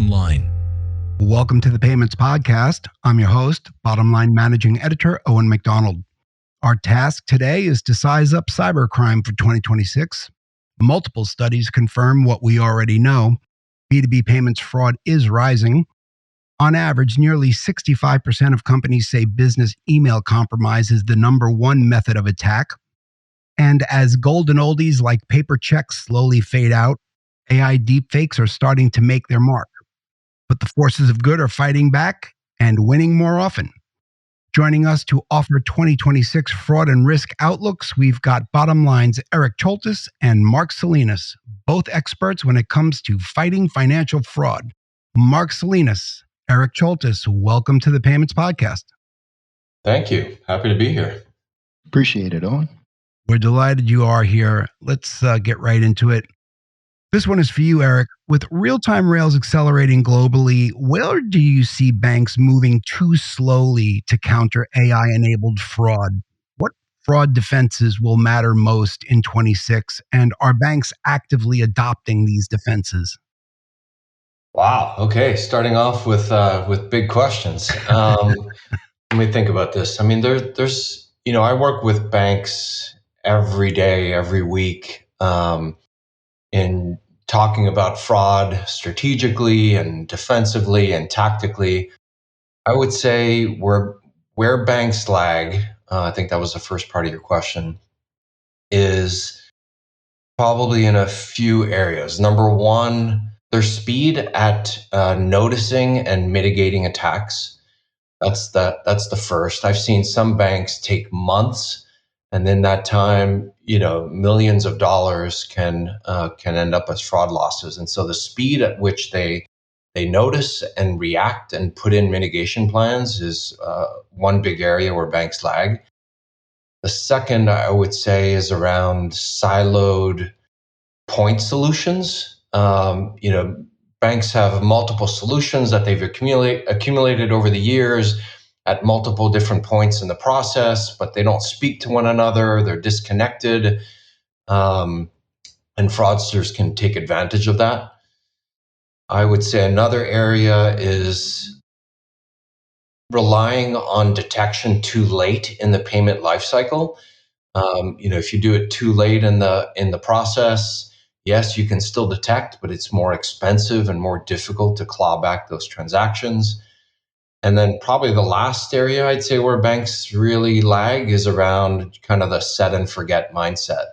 Bottomline. Welcome to the Payments Podcast. I'm your host, Bottomline Managing Editor Owen McDonald. Our task today is to size up cybercrime for 2026. Multiple studies confirm what we already know. B2B payments fraud is rising. On average, nearly 65% of companies say business email compromise is the number one method of attack. And as golden oldies like paper checks slowly fade out, AI deepfakes are starting to make their mark. But the forces of good are fighting back and winning more often. Joining us to offer 2026 fraud and risk outlooks, we've got Bottomline's Eric Choltus and Marc Salinas, both experts when it comes to fighting financial fraud. Marc Salinas, Eric Choltus, welcome to the Payments Podcast. Thank you. Happy to be here. Appreciate it, Owen. We're delighted you are here. Let's get right into it. This one is for you, Eric. With real-time rails accelerating globally, where do you see banks moving too slowly to counter AI-enabled fraud? What fraud defenses will matter most in 26, and are banks actively adopting these defenses? Wow. Okay. Starting off with big questions. Let me think about this. I mean, there's I work with banks every day, every week, in talking about fraud strategically and defensively and tactically. I would say where banks lag, I think that was the first part of your question, is probably in a few areas. Number one, their speed at noticing and mitigating attacks. That's the first. I've seen some banks take months, and in that time, millions of dollars can end up as fraud losses. And so the speed at which they notice and react and put in mitigation plans is one big area where banks lag. The second, I would say, is around siloed point solutions. Banks have multiple solutions that they've accumulated over the years at multiple different points in the process, but they don't speak to one another. They're disconnected, and fraudsters can take advantage of that. I would say another area is relying on detection too late in the payment lifecycle. If you do it too late in the process, yes, you can still detect, but it's more expensive and more difficult to claw back those transactions. And then probably the last area I'd say where banks really lag is around kind of the set and forget mindset.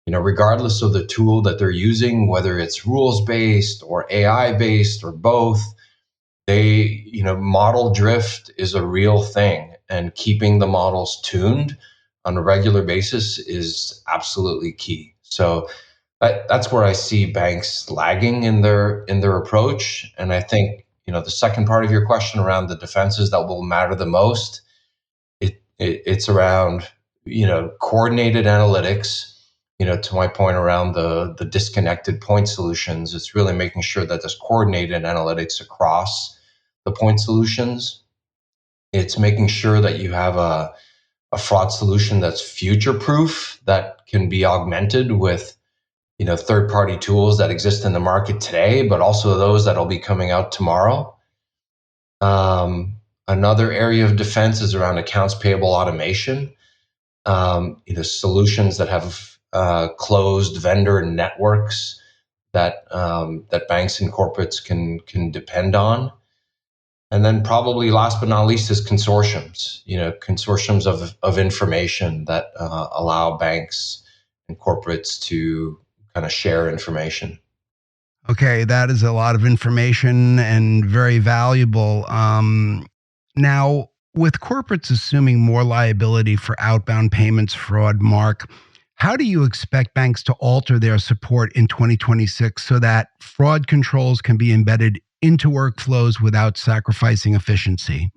Regardless of the tool that they're using, whether it's rules-based or AI-based or both, model drift is a real thing, and keeping the models tuned on a regular basis is absolutely key. So that's where I see banks lagging in their approach. And I think, the second part of your question around the defenses that will matter the most, it's around, coordinated analytics, to my point around the disconnected point solutions. It's really making sure that there's coordinated analytics across the point solutions. It's making sure that you have a fraud solution that's future-proof, that can be augmented with third-party tools that exist in the market today, but also those that'll be coming out tomorrow. Another area of defense is around accounts payable automation. Solutions that have closed vendor networks that banks and corporates can depend on. And then probably last but not least is consortiums. Consortiums of information that allow banks and corporates to kind of share information. Okay, that is a lot of information and very valuable. Now, with corporates assuming more liability for outbound payments fraud, Marc, how do you expect banks to alter their support in 2026 so that fraud controls can be embedded into workflows without sacrificing efficiency?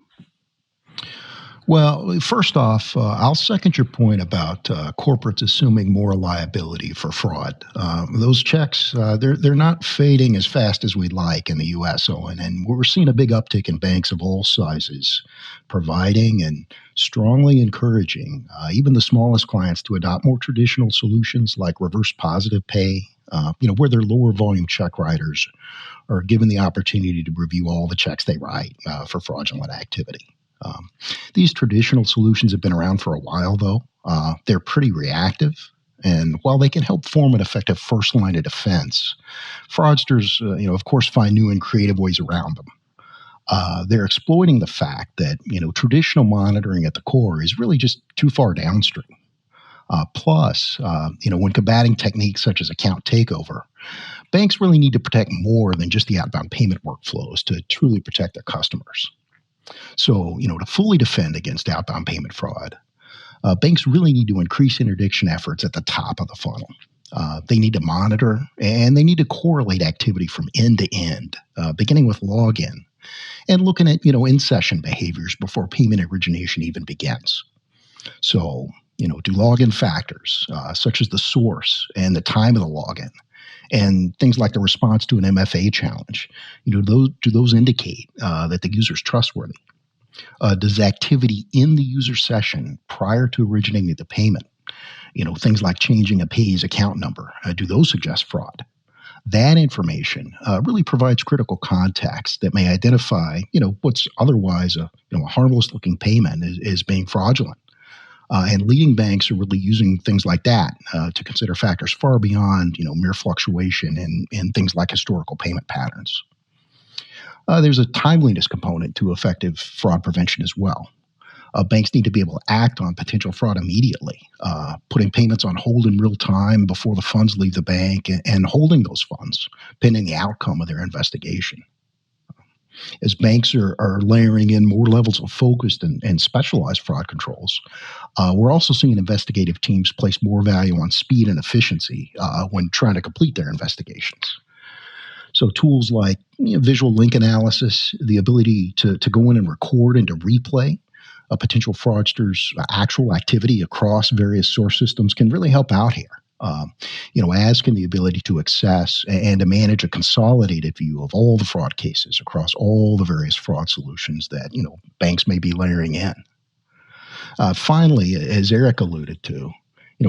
Well, first off, I'll second your point about corporates assuming more liability for fraud. Those checks, they're not fading as fast as we'd like in the U.S., Owen, and we're seeing a big uptick in banks of all sizes, providing and strongly encouraging even the smallest clients to adopt more traditional solutions like reverse positive pay, where their lower volume check writers are given the opportunity to review all the checks they write for fraudulent activity. These traditional solutions have been around for a while, though. They're pretty reactive. And while they can help form an effective first line of defense, fraudsters, of course, find new and creative ways around them. They're exploiting the fact that, traditional monitoring at the core is really just too far downstream. Plus, when combating techniques such as account takeover, banks really need to protect more than just the outbound payment workflows to truly protect their customers. So, to fully defend against outbound payment fraud, banks really need to increase interdiction efforts at the top of the funnel. They need to monitor and they need to correlate activity from end to end, beginning with login and looking at, in-session behaviors before payment origination even begins. So, do login factors such as the source and the time of the login and things like the response to an MFA challenge, do those indicate that the user is trustworthy? Does activity in the user session prior to originating the payment, things like changing a payee's account number, do those suggest fraud? That information really provides critical context that may identify, what's otherwise a harmless-looking payment as being fraudulent. And leading banks are really using things like that to consider factors far beyond, mere fluctuation in things like historical payment patterns. There's a timeliness component to effective fraud prevention as well. Banks need to be able to act on potential fraud immediately, putting payments on hold in real time before the funds leave the bank and holding those funds pending the outcome of their investigation. As banks are layering in more levels of focused and specialized fraud controls, we're also seeing investigative teams place more value on speed and efficiency when trying to complete their investigations. So tools like visual link analysis, the ability to go in and record and to replay a potential fraudster's actual activity across various source systems can really help out here. As can the ability to access and to manage a consolidated view of all the fraud cases across all the various fraud solutions that, banks may be layering in. Finally, as Eric alluded to,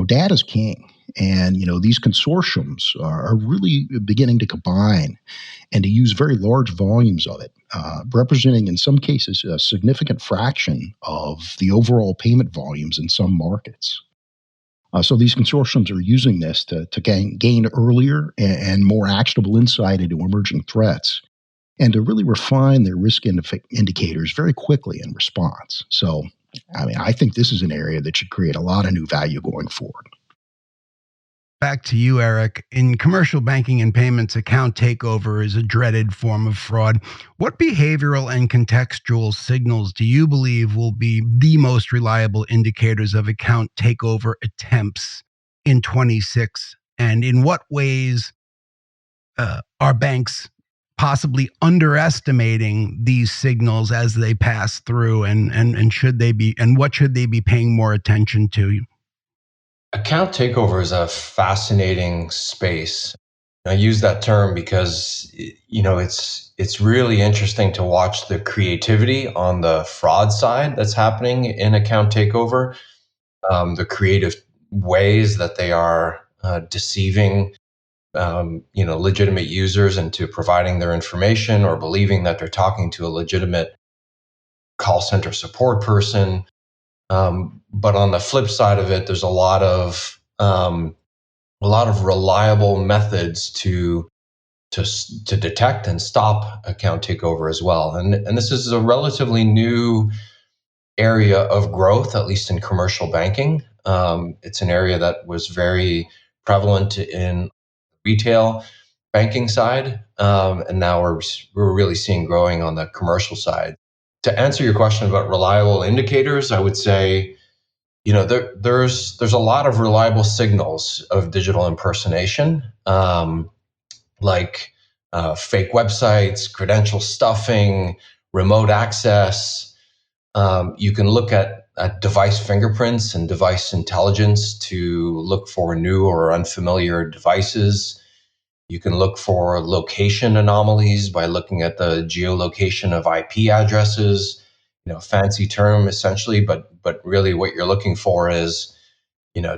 data is king. And, these consortiums are really beginning to combine and to use very large volumes of it, representing in some cases a significant fraction of the overall payment volumes in some markets. So these consortiums are using this to gain earlier and more actionable insight into emerging threats and to really refine their risk indicators very quickly in response. So, I think this is an area that should create a lot of new value going forward. Back to you, Eric. In commercial banking and payments, account takeover is a dreaded form of fraud. What behavioral and contextual signals do you believe will be the most reliable indicators of account takeover attempts in 26? And in what ways are banks possibly underestimating these signals as they pass through? And should they be, and what should they be paying more attention to? Account takeover is a fascinating space. I use that term because it's really interesting to watch the creativity on the fraud side that's happening in account takeover, the creative ways that they are deceiving legitimate users into providing their information or believing that they're talking to a legitimate call center support person. But on the flip side of it, there's a lot of reliable methods to detect and stop account takeover as well. And this is a relatively new area of growth, at least in commercial banking. It's an area that was very prevalent in retail banking side, and now we're really seeing growing on the commercial side. To answer your question about reliable indicators, I would say, there's a lot of reliable signals of digital impersonation, like fake websites, credential stuffing, remote access. You can look at device fingerprints and device intelligence to look for new or unfamiliar devices. You can look for location anomalies by looking at the geolocation of IP addresses. Fancy term essentially, but really what you're looking for is,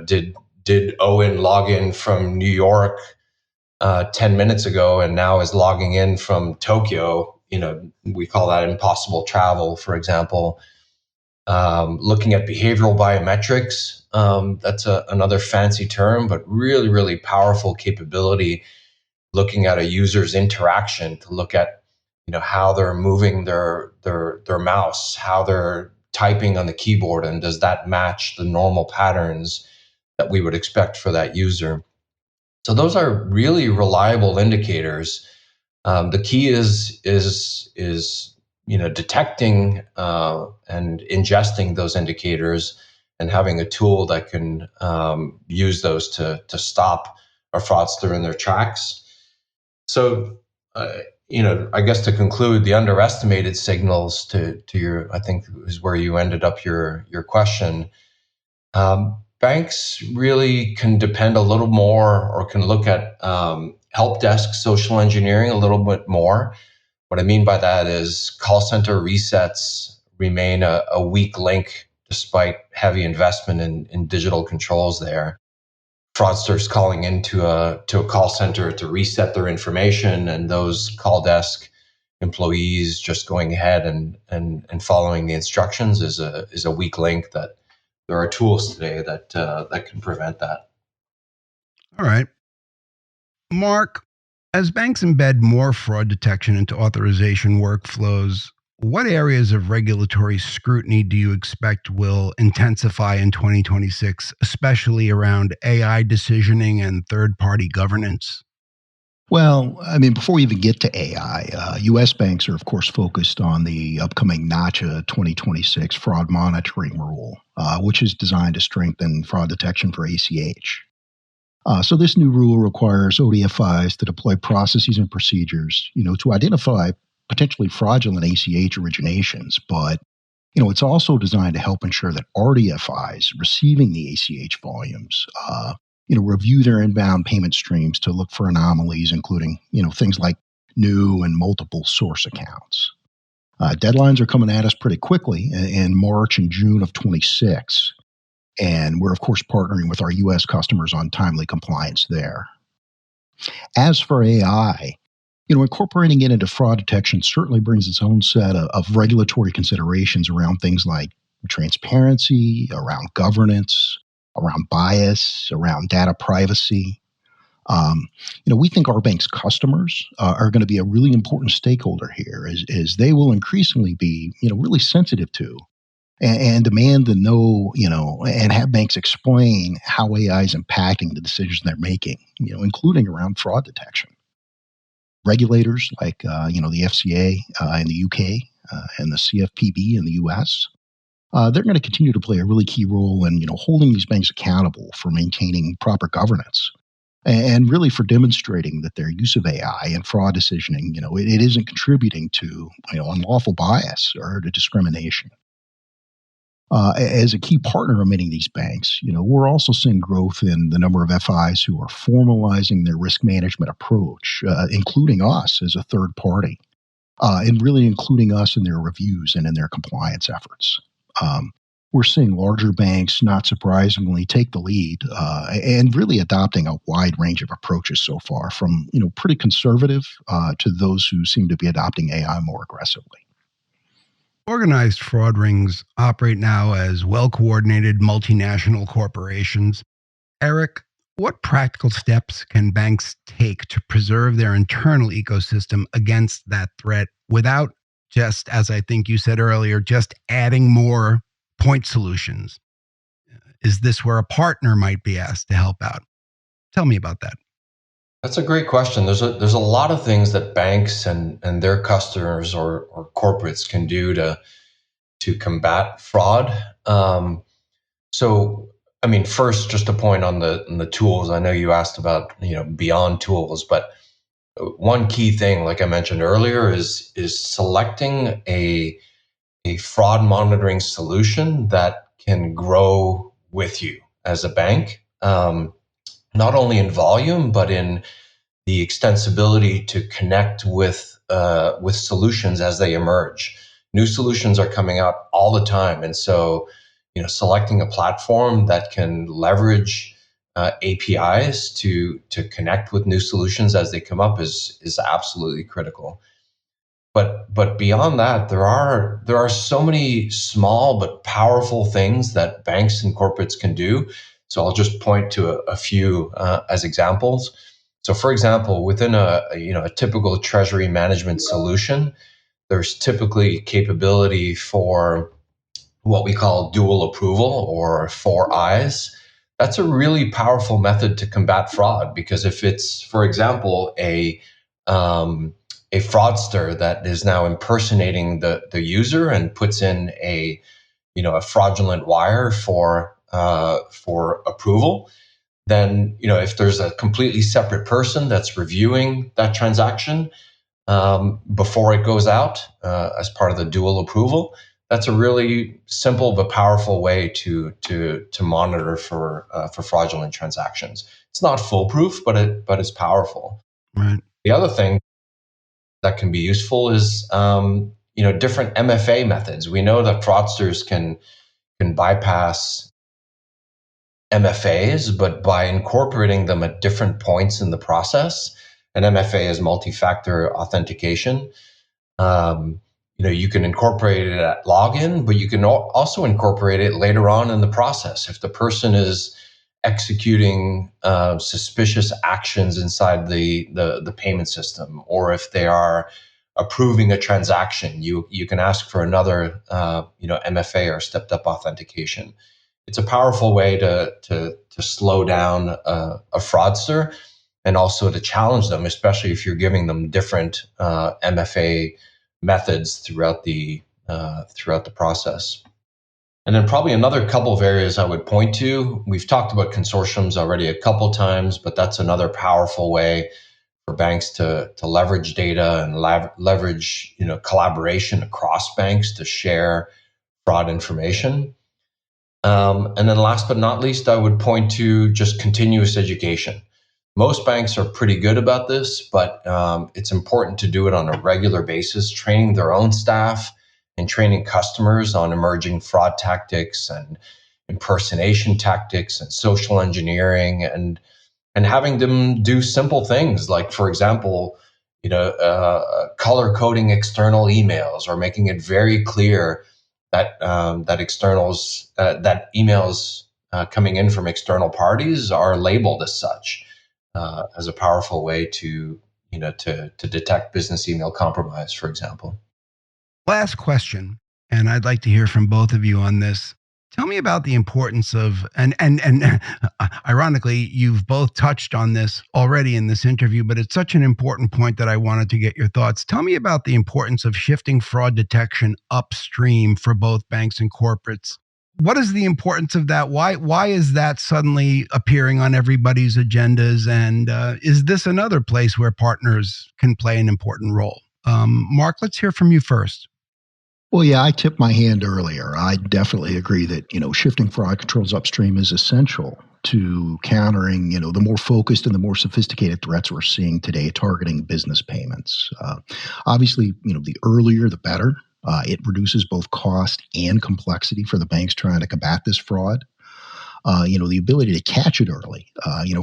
did Owen log in from New York 10 minutes ago and now is logging in from Tokyo. We call that impossible travel, for example. Looking at behavioral biometrics, that's another fancy term, but really, really powerful capability. Looking at a user's interaction to look at, how they're moving their mouse, how they're typing on the keyboard, and does that match the normal patterns that we would expect for that user. So those are really reliable indicators. The key is detecting and ingesting those indicators and having a tool that can use those to stop a fraudster in their tracks. So, I guess to conclude, the underestimated signals to your, I think is where you ended up your question. Banks really can depend a little more, or can look at help desk social engineering a little bit more. What I mean by that is call center resets remain a weak link despite heavy investment in digital controls there. Fraudsters calling into a call center to reset their information, and those call desk employees just going ahead and following the instructions is a weak link. That there are tools today that can prevent that. All right. Marc, as banks embed more fraud detection into authorization workflows, what areas of regulatory scrutiny do you expect will intensify in 2026, especially around AI decisioning and third party governance? Well, I mean, before we even get to AI, U.S. banks are, of course, focused on the upcoming NACHA 2026 fraud monitoring rule, which is designed to strengthen fraud detection for ACH. So this new rule requires ODFIs to deploy processes and procedures, to identify potentially fraudulent ACH originations. But, it's also designed to help ensure that RDFIs receiving the ACH volumes, review their inbound payment streams to look for anomalies, including, things like new and multiple source accounts. Deadlines are coming at us pretty quickly in March and June of 26. And we're, of course, partnering with our U.S. customers on timely compliance there. As for AI, incorporating it into fraud detection certainly brings its own set of regulatory considerations around things like transparency, around governance, around bias, around data privacy. We think our bank's customers are going to be a really important stakeholder here, as they will increasingly be, really sensitive to and demand to know, and have banks explain how AI is impacting the decisions they're making, including around fraud detection. Regulators like, the FCA in the UK and the CFPB in the US, they're going to continue to play a really key role in, holding these banks accountable for maintaining proper governance and really for demonstrating that their use of AI and fraud decisioning, it isn't contributing to, unlawful bias or to discrimination. As a key partner of many of these banks, we're also seeing growth in the number of FIs who are formalizing their risk management approach, including us as a third party, and really including us in their reviews and in their compliance efforts. We're seeing larger banks, not surprisingly, take the lead and really adopting a wide range of approaches so far, from pretty conservative to those who seem to be adopting AI more aggressively. Organized fraud rings operate now as well coordinated multinational corporations. Eric, what practical steps can banks take to preserve their internal ecosystem against that threat without just, as I think you said earlier, just adding more point solutions? Is this where a partner might be asked to help out? Tell me about that. That's a great question. There's a lot of things that banks and their customers or corporates can do to combat fraud. So, I mean, first, just a point on the tools. I know you asked about beyond tools, but one key thing, like I mentioned earlier, is selecting a fraud monitoring solution that can grow with you as a bank, not only in volume but in the extensibility to connect with solutions as they emerge. New solutions are coming out all the time, and so selecting a platform that can leverage APIs to connect with new solutions as they come up is absolutely critical. But beyond that, there are so many small but powerful things that banks and corporates can do. So I'll just point to a few as examples. So, for example, within a typical treasury management solution, there's typically capability for what we call dual approval or 4 eyes. That's a really powerful method to combat fraud, because if it's, for example, a fraudster that is now impersonating the user and puts in a fraudulent wire for approval, then if there's a completely separate person that's reviewing that transaction before it goes out as part of the dual approval, that's a really simple but powerful way to monitor for fraudulent transactions. It's not foolproof, but it's powerful. Right. The other thing that can be useful is different MFA methods. We know that fraudsters can bypass MFAs, but by incorporating them at different points in the process, an MFA is multi-factor authentication. You can incorporate it at login, but you can also incorporate it later on in the process. If the person is executing suspicious actions inside the payment system, or if they are approving a transaction, you can ask for another MFA or stepped up authentication. It's a powerful way to slow down a fraudster, and also to challenge them, especially if you're giving them different MFA methods throughout the process. And then probably another couple of areas I would point to. We've talked about consortiums already a couple times, but that's another powerful way for banks to leverage data and leverage collaboration across banks to share fraud information. And then last but not least, I would point to just continuous education. Most banks are pretty good about this, but it's important to do it on a regular basis, training their own staff and training customers on emerging fraud tactics and impersonation tactics and social engineering, and having them do simple things like, for example, color coding external emails, or making it very clear that that emails coming in from external parties are labeled as such, as a powerful way to detect business email compromise, for example. Last question, and I'd like to hear from both of you on this. Tell me about the importance of, and ironically, you've both touched on this already in this interview, but it's such an important point that I wanted to get your thoughts. Tell me about the importance of shifting fraud detection upstream for both banks and corporates. What is the importance of that? Why is that suddenly appearing on everybody's agendas? And is this another place where partners can play an important role? Marc, let's hear from you first. Well, yeah, I tipped my hand earlier. I definitely agree that, shifting fraud controls upstream is essential to countering, the more focused and the more sophisticated threats we're seeing today targeting business payments. Obviously, the earlier the better. It reduces both cost and complexity for the banks trying to combat this fraud. The ability to catch it early.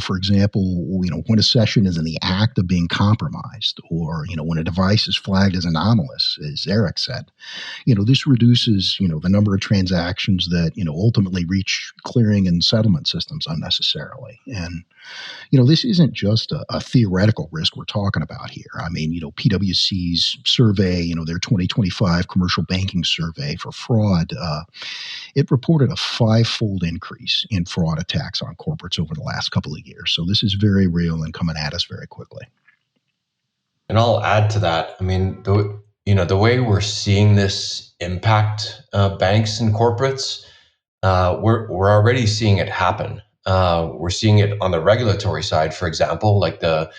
For example, when a session is in the act of being compromised, or, when a device is flagged as anomalous, as Eric said, this reduces, the number of transactions that, ultimately reach clearing and settlement systems unnecessarily. And, this isn't just a theoretical risk we're talking about here. I mean, PwC's survey, their 2025 commercial banking survey for fraud, it reported a 5-fold increase in fraud attacks on corporates over the last couple of years. So this is very real and coming at us very quickly. And I'll add to that. I mean, the way we're seeing this impact banks and corporates, we're already seeing it happen. We're seeing it on the regulatory side, for example, like the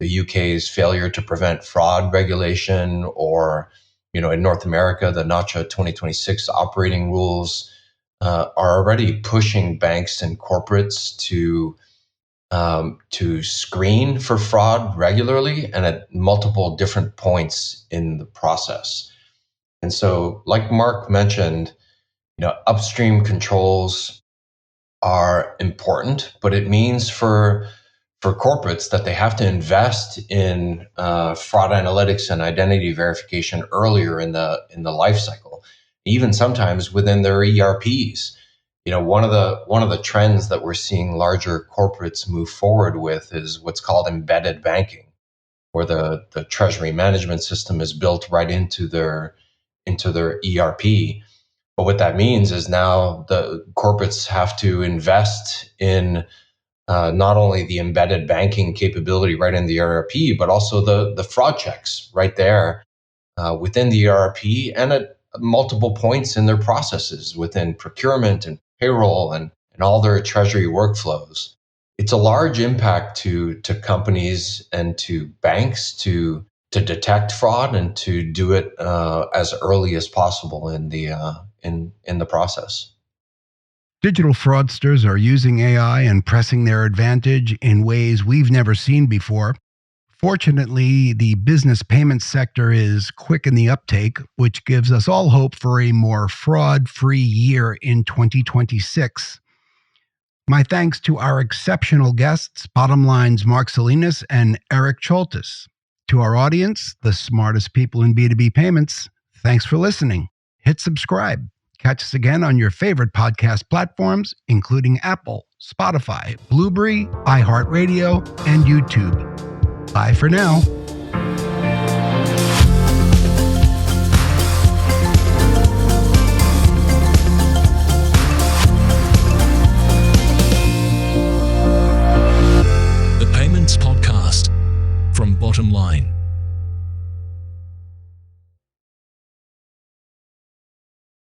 UK's failure to prevent fraud regulation, or in North America, the NACHA 2026 operating rules are already pushing banks and corporates to screen for fraud regularly and at multiple different points in the process. And so, like Marc mentioned, upstream controls are important, but it means for corporates that they have to invest in fraud analytics and identity verification earlier in the life cycle, even sometimes within their ERPs. One of the trends that we're seeing larger corporates move forward with is what's called embedded banking, where the treasury management system is built right into their ERP. But what that means is now the corporates have to invest in not only the embedded banking capability right in the ERP, but also the fraud checks right there within the ERP and at multiple points in their processes within procurement and payroll and all their treasury workflows. It's a large impact to companies and to banks to detect fraud and to do it as early as possible in the process. Digital fraudsters are using AI and pressing their advantage in ways we've never seen before. Fortunately, the business payments sector is quick in the uptake, which gives us all hope for a more fraud-free year in 2026. My thanks to our exceptional guests, Bottomline's Marc Salinas and Eric Choltus. To our audience, the smartest people in B2B payments, thanks for listening. Hit subscribe. Catch us again on your favorite podcast platforms, including Apple, Spotify, Blueberry, iHeartRadio, and YouTube. Bye for now. The Payments Podcast from Bottomline.